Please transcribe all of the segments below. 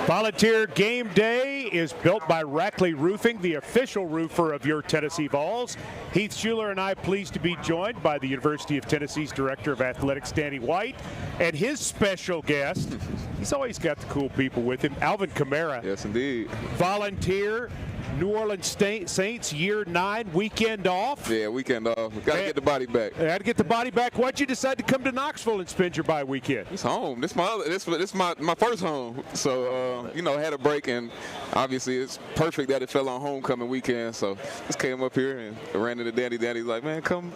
Volunteer Game Day is built by Rackley Roofing, the official roofer of your Tennessee Vols. Heath Schuler and I pleased to be joined by the University of Tennessee's Director of Athletics, Danny White, and his special guest. He's always got the cool people with him, Alvin Kamara. Yes, indeed. Volunteer, New Orleans Saints, year 9, weekend off. Yeah, weekend off. Got to get the body back. Got to get the body back. Why'd you decide to come to Knoxville and spend your bye weekend? It's home. This my first home. So had a break, and obviously it's perfect that it fell on homecoming weekend. So just came up here and ran into Danny. Danny's like, man, come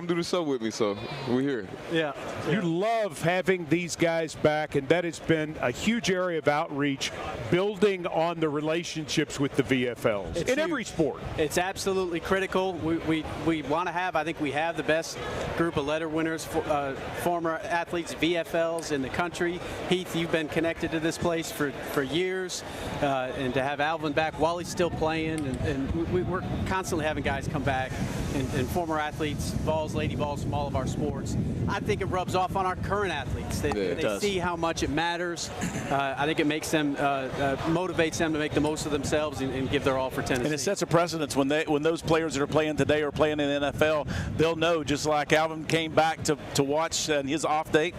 do the show with me. So we're here. Yeah. You love having these guys back, and that has been a huge area of outreach, building on the relationships with the VFLs in every sport. It's absolutely critical. We want to have, I think we have the best group of letter winners, former athletes, VFLs in the country. Heath, you've been connected to this place for years, and to have Alvin back while he's still playing, and we're constantly having guys come back, and former athletes, Vols, Lady Vols from all of our sports. I think it rubs off on our current athletes. They see how much it matters. I think it makes them, motivates them to make the most of themselves and give their all for Tennessee. And it sets a precedence when those players that are playing today are playing in the NFL. They'll know, just like Alvin came back to watch his off date,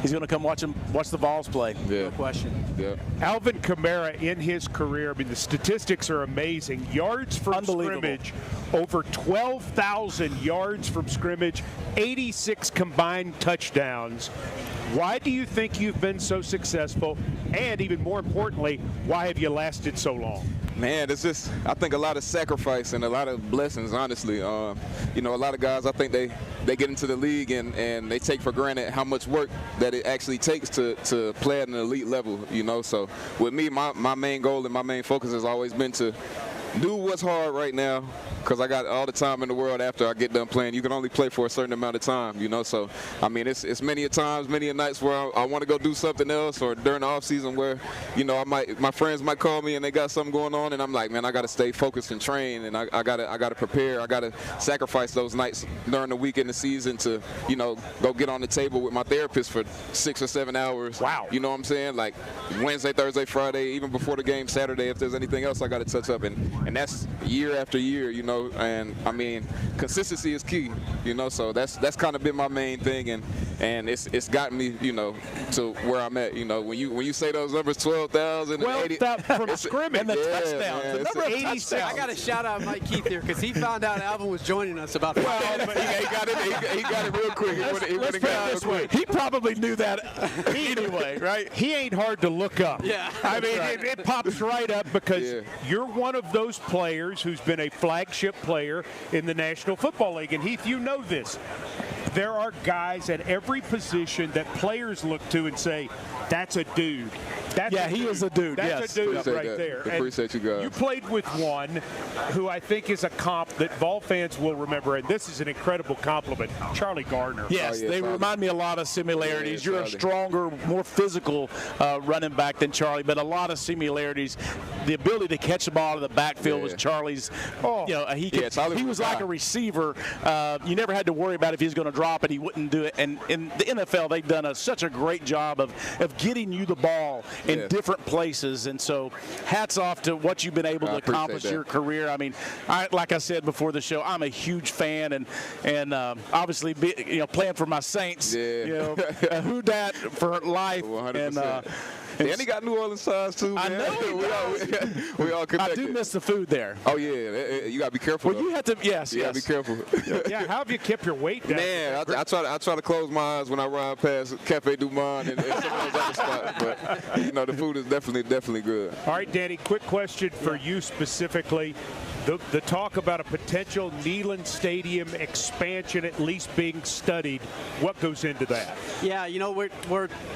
he's going to come watch the Vols play. Yeah. No question. Yeah. Alvin Kamara, in his career, I mean, the statistics are amazing. Yards from scrimmage, over 12,000 yards from scrimmage, 86 combined touchdowns. Why do you think you've been so successful? And even more importantly, why have you lasted so long? Man, it's just, I think, a lot of sacrifice and a lot of blessings, honestly. A lot of guys, I think they get into the league and they take for granted how much work that it actually takes to play at an elite level, So with me, my main goal and my main focus has always been to do what's hard right now, because I got all the time in the world after I get done playing. You can only play for a certain amount of time, So, I mean, it's many a times, many a nights where I want to go do something else, or during the off season where, my friends might call me and they got something going on, and I'm like, man, I got to stay focused and train, and I gotta prepare. I gotta sacrifice those nights during the week in the season to, go get on the table with my therapist for 6 or 7 hours. Wow. You know what I'm saying? Like Wednesday, Thursday, Friday, even before the game Saturday, if there's anything else I got to touch up, and that's year after year, and I mean, consistency is key, so that's kind of been my main thing, and it's gotten me, to where I'm at, when you say those numbers, 12,000 from scrimmage, and the touchdowns, man, the number of touchdowns. I got to shout out Mike Keith here, because he found out Alvin was joining us about 5 minutes. But he got it real quick. Let's put it this way. He probably knew that anyway, right? He ain't hard to look up. Yeah. I mean, it pops right up because you're one of those players who's been a flagship player in the National Football League. And Heath, you know this. There are guys at every position that players look to and say, that's a dude. He is a dude. That's a dude right there. Appreciate you guys. You played with one who I think is a comp that Vol fans will remember, and this is an incredible compliment, Charlie Gardner. Yes, they remind me a lot of similarities. You're a stronger, more physical running back than Charlie, but a lot of similarities. The ability to catch the ball out of the backfield was Charlie's. He was like a receiver. You never had to worry about if he was going to drop it, he wouldn't do it. And in the NFL, they've done such a great job of getting you the ball in different places. And so hats off to what you've been able to accomplish your career. I mean, like I said before the show, I'm a huge fan, and obviously playing for my Saints, who dat for life. 100%. And he got New Orleans size too, man. I know. we all connected. I do miss the food there. Oh yeah, you gotta be careful. Well, you have to. Yes, you gotta be careful. How have you kept your weight down? Man, I try to close my eyes when I ride past Cafe Du Monde and some of those other spots. But the food is definitely good. All right, Danny. Quick question for you specifically. The talk about a potential Neyland Stadium expansion at least being studied. What goes into that? Yeah,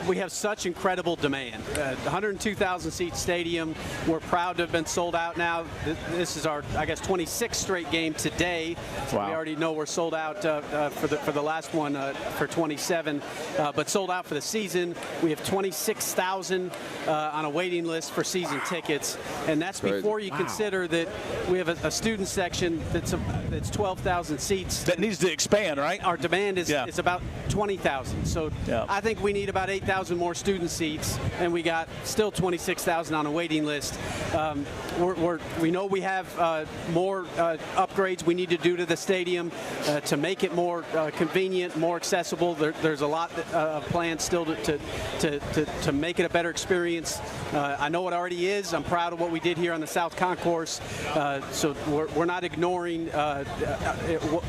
we have such incredible demand. 102,000 seat stadium. We're proud to have been sold out now. This is our, 26th straight game today. Wow. We already know we're sold out for the last one for 27, but sold out for the season. We have 26,000 on a waiting list for season tickets, and that's before you consider that we have a student section that's 12,000 seats. That needs to expand, right? Our demand is about 20,000. So I think we need about 8,000 more student seats, and we got still 26,000 on a waiting list. We know we have more upgrades we need to do to the stadium to make it more convenient, more accessible. There's a lot of plans still to make it a better experience. I know it already is. I'm proud of what we did here on the South Concourse. So we're not ignoring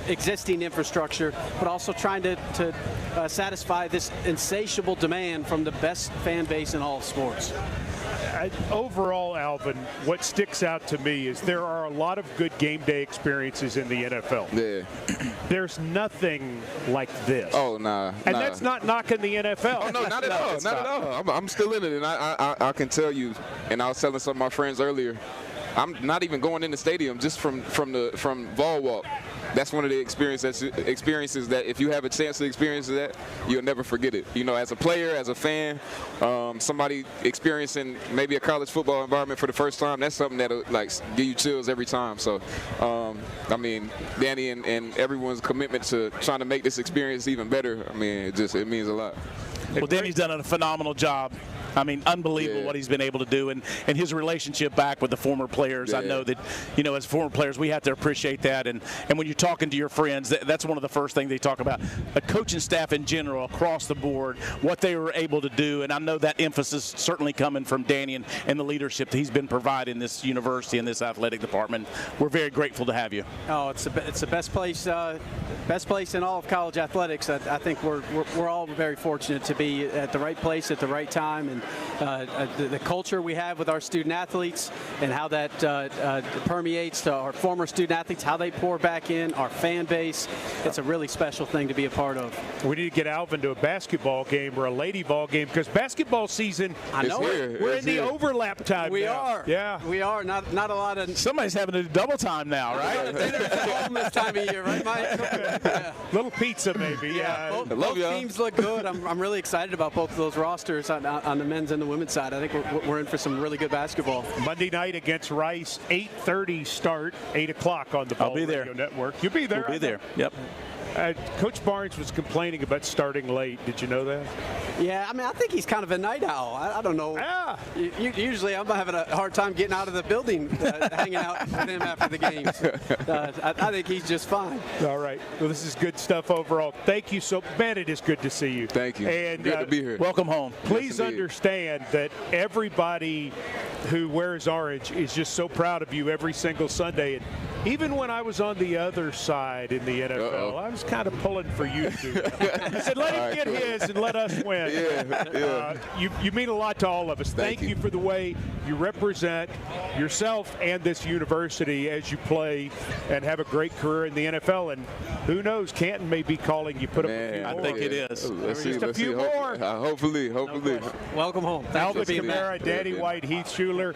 existing infrastructure, but also trying to satisfy this insatiable demand from the best fan base in all of sports. Overall, Alvin, what sticks out to me is there are a lot of good game day experiences in the NFL. Yeah. There's nothing like this. Oh, nah. And that's not knocking the NFL. Oh, no, not at all. Not at all. I'm still in it, and I can tell you, and I was telling some of my friends earlier, I'm not even going in the stadium just from Ball Walk. That's one of the experiences that if you have a chance to experience that, you'll never forget it. You know, as a player, as a fan, somebody experiencing maybe a college football environment for the first time, that's something that'll like give you chills every time. So, I mean, Danny and everyone's commitment to trying to make this experience even better, I mean, it means a lot. Well, Danny's done a phenomenal job. I mean, unbelievable what he's been able to do, and his relationship back with the former players. I know that, you know, as former players, we have to appreciate that. And when you're talking to your friends, that's one of the first things they talk about. A coaching staff in general, across the board, what they were able to do. And I know that emphasis certainly coming from Danny and the leadership that he's been providing this university and this athletic department. We're very grateful to have you. Oh, it's the best place in all of college athletics. I think we're all very fortunate to be at the right place at the right time, and the culture we have with our student athletes and how that permeates to our former student athletes, how they pour back in, our fan base. It's a really special thing to be a part of. We need to get Alvin to a basketball game or a lady ball game, because basketball season, we're in the overlap time We now. are. Yeah. We are. Not a lot of... Somebody's having to do double time now, right? this time of year, right, Mike? Yeah. Little pizza, maybe. Yeah. Love Both y'all. teams look good. I'm really excited about both of those rosters on the men's and the women's side. I think we're in for some really good basketball. Monday night against Rice, 8:30 start, 8 o'clock on the Ball Radio Network. You'll be there. We'll be there. Yep. Coach Barnes was complaining about starting late. Did you know that? Yeah, I mean, I think he's kind of a night owl. I don't know. Yeah. Usually I'm having a hard time getting out of the building, hanging out with him after the games. I think he's just fine. All right. Well, this is good stuff overall. Thank you so much. Man, it is good to see you. Thank you. And good to be here. Welcome home. Please Yes, indeed. understand that everybody who wears orange is just so proud of you every single Sunday. And even when I was on the other side in the NFL, I was kind of pulling for you to do that. I said, let him get his and let us win. You mean a lot to all of us. Thank you for the way you represent yourself and this university as you play and have a great career in the NFL. And who knows, Canton may be calling you. Put up a few more. I think it is. Let's see. Just a few more. Hopefully. Welcome home. Thanks Alvin for being Kamara, there. Danny White, Heath Schuler.